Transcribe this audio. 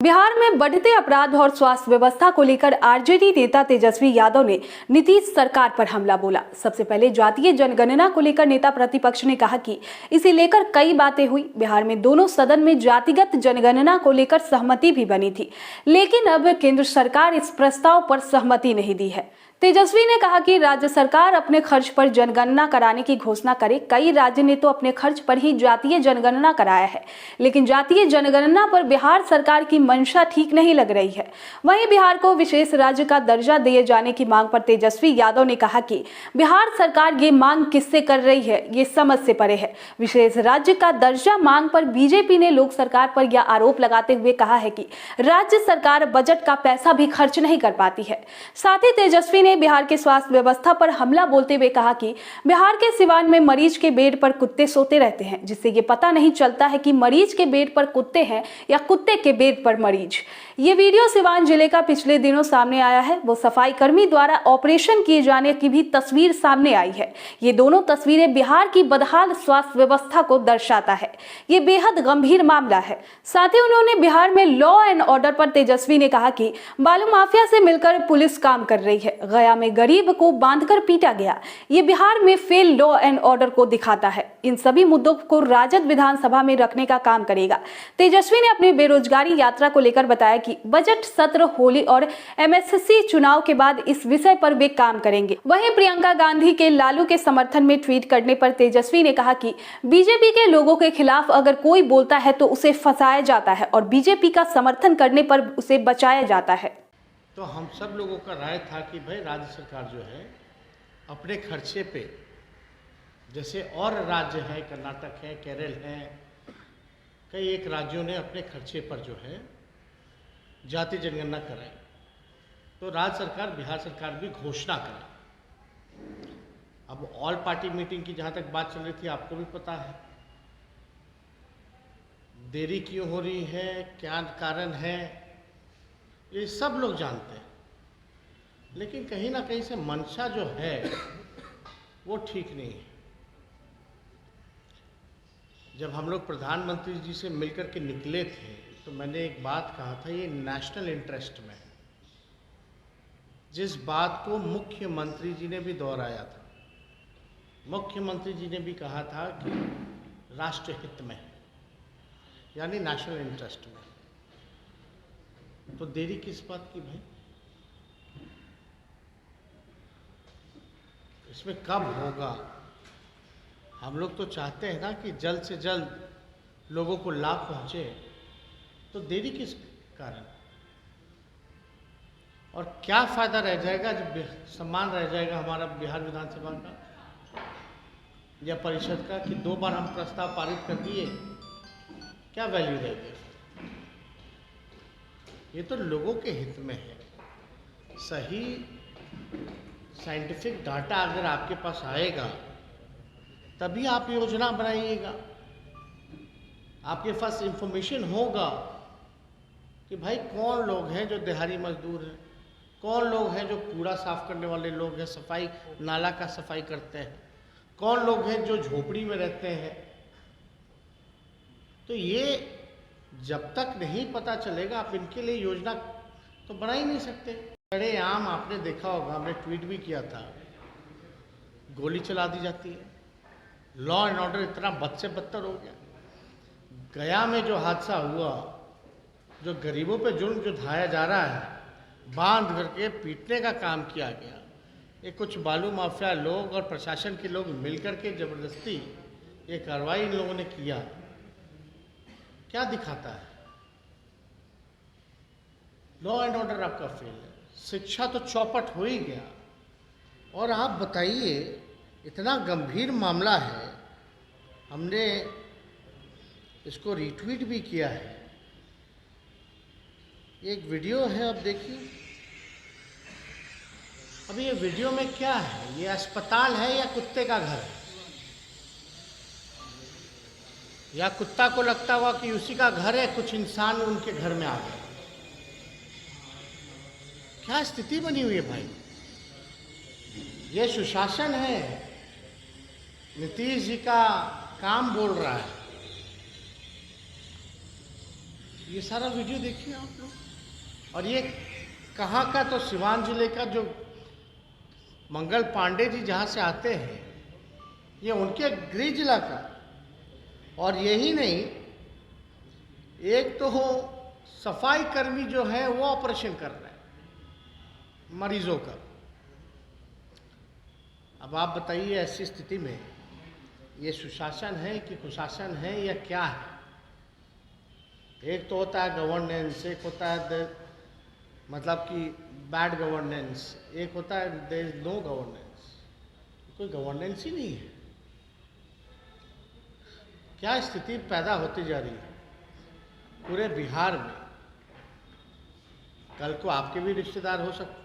बिहार में बढ़ते अपराध और स्वास्थ्य व्यवस्था को लेकर आरजेडी नेता तेजस्वी यादव ने नीतीश सरकार पर हमला बोला। सबसे पहले जातीय जनगणना को लेकर नेता प्रतिपक्ष ने कहा कि इसे लेकर कई बातें हुई। बिहार में दोनों सदन में जातिगत जनगणना को लेकर सहमति भी बनी थी, लेकिन अब केंद्र सरकार इस प्रस्ताव पर सहमति नहीं दी है। तेजस्वी ने कहा कि राज्य सरकार अपने खर्च पर जनगणना कराने की घोषणा करे। कई राज्य ने तो अपने खर्च पर ही जातीय जनगणना कराया है, लेकिन जातीय जनगणना पर बिहार सरकार की मंशा ठीक नहीं लग रही है। वहीं बिहार को विशेष राज्य का दर्जा दिए जाने की मांग पर तेजस्वी यादव ने कहा कि बिहार सरकार ये मांग किससे कर रही है, ये समझ से परे है। विशेष राज्य का दर्जा मांग पर बीजेपी ने लोक सरकार पर यह आरोप लगाते हुए कहा है कि राज्य सरकार बजट का पैसा भी खर्च नहीं कर पाती है। साथ ही तेजस्वी ने बिहार के स्वास्थ्य व्यवस्था पर हमला बोलते हुए कहा कि बिहार के सिवान में मरीज के बेड पर कुत्ते सोते रहते हैं, जिससे ये पता नहीं चलता है कि मरीज के बेड पर कुत्ते हैं या कुत्ते के बेड पर मरीज। ये वीडियो सिवान जिले का पिछले दिनों सामने आया है। वो सफाई कर्मी द्वारा ऑपरेशन किए जाने की भी तस्वीर सामने आई है। ये दोनों तस्वीरें बिहार की बदहाल स्वास्थ्य व्यवस्था को दर्शाता है। ये बेहद गंभीर मामला है। साथ ही उन्होंने बिहार में लॉ एंड ऑर्डर पर तेजस्वी ने कहा कि बालू माफिया से मिलकर पुलिस काम कर रही है। गया में गरीब को बांधकर पीटा गया। ये बिहार में फेल लॉ एंड ऑर्डर को दिखाता है। इन सभी मुद्दों को राजद विधानसभा में रखने का काम करेगा। तेजस्वी ने अपनी बेरोजगारी यात्रा को लेकर बताया कि बजट सत्र, होली और एमएससी चुनाव के बाद इस विषय पर वे काम करेंगे। वहीं प्रियंका गांधी के लालू के समर्थन में ट्वीट करने पर तेजस्वी ने कहा कि बीजेपी के लोगों के खिलाफ अगर कोई बोलता है तो उसे फंसाया जाता है और बीजेपी का समर्थन करने पर उसे बचाया जाता है। तो हम सब लोगों का राय था कि भाई राज्य सरकार जो है अपने खर्चे पे, जैसे और राज्य हैं, कर्नाटक है, केरल है, कई एक राज्यों ने अपने खर्चे पर जो है जाति जनगणना कराई, तो राज्य सरकार, बिहार सरकार भी घोषणा करे। अब ऑल पार्टी मीटिंग की जहाँ तक बात चल रही थी, आपको भी पता है देरी क्यों हो रही है, क्या कारण है, ये सब लोग जानते हैं। लेकिन कहीं ना कहीं से मंशा जो है वो ठीक नहीं है। जब हम लोग प्रधानमंत्री जी से मिलकर के निकले थे तो मैंने एक बात कहा था, ये नेशनल इंटरेस्ट में है। जिस बात को मुख्यमंत्री जी ने भी दोहराया था, मुख्यमंत्री जी ने भी कहा था कि राष्ट्र हित में, यानी नेशनल इंटरेस्ट में। तो देरी किस बात की भाई? इसमें कब होगा? हम लोग तो चाहते हैं ना कि जल्द से जल्द लोगों को लाभ पहुंचे, तो देरी किस कारण? और क्या फायदा रह जाएगा जब सम्मान रह जाएगा हमारा बिहार विधानसभा का या परिषद का कि 2 बार हम प्रस्ताव पारित कर दिए, क्या वैल्यू रहेगी? ये तो लोगों के हित में है। सही साइंटिफिक डाटा अगर आपके पास आएगा तभी आप योजना बनाइएगा। आपके पास इंफॉर्मेशन होगा कि भाई कौन लोग हैं जो दिहाड़ी मजदूर हैं, कौन लोग हैं जो कूड़ा साफ करने वाले लोग हैं, सफाई नाला का सफाई करते हैं, कौन लोग हैं जो झोपड़ी में रहते हैं। तो ये जब तक नहीं पता चलेगा आप इनके लिए योजना तो बना ही नहीं सकते। बड़े आम आपने देखा होगा, हमने ट्वीट भी किया था, गोली चला दी जाती है। लॉ एंड ऑर्डर इतना बद से बदतर हो गया। गया में जो हादसा हुआ, जो गरीबों पे जुल्म जो ढाया जा रहा है, बांध करके पीटने का काम किया गया, ये कुछ बालू माफिया लोग और प्रशासन के लोग मिलकर के ज़बरदस्ती ये कार्रवाई इन लोगों ने किया। क्या दिखाता है? लॉ एंड ऑर्डर आपका फेल है। शिक्षा तो चौपट हो ही गया। और आप बताइए, इतना गंभीर मामला है, हमने इसको रीट्वीट भी किया है। एक वीडियो है, अब देखिए। अभी ये वीडियो में क्या है? ये अस्पताल है या कुत्ते का घर है? या कुत्ता को लगता हुआ कि उसी का घर है, कुछ इंसान उनके घर में आ गए। क्या स्थिति बनी हुई है भाई? ये सुशासन है? नीतीश जी का काम बोल रहा है। ये सारा वीडियो देखिए आप लोग। और ये कहाँ का, तो सिवान जिले का जो मंगल पांडे जी जहाँ से आते हैं, ये उनके गृह जिला का। और यही नहीं, एक तो हो सफाई कर्मी जो है वो ऑपरेशन कर रहे हैं मरीजों का। अब आप बताइए, ऐसी स्थिति में ये सुशासन है कि कुशासन है या क्या है? एक तो होता है गवर्नेंस, एक होता है मतलब कि बैड गवर्नेंस, एक होता है देयर इज नो गवर्नेंस। कोई गवर्नेंस ही नहीं है। क्या स्थिति पैदा होती जा रही है पूरे बिहार में। कल को आपके भी रिश्तेदार हो सकते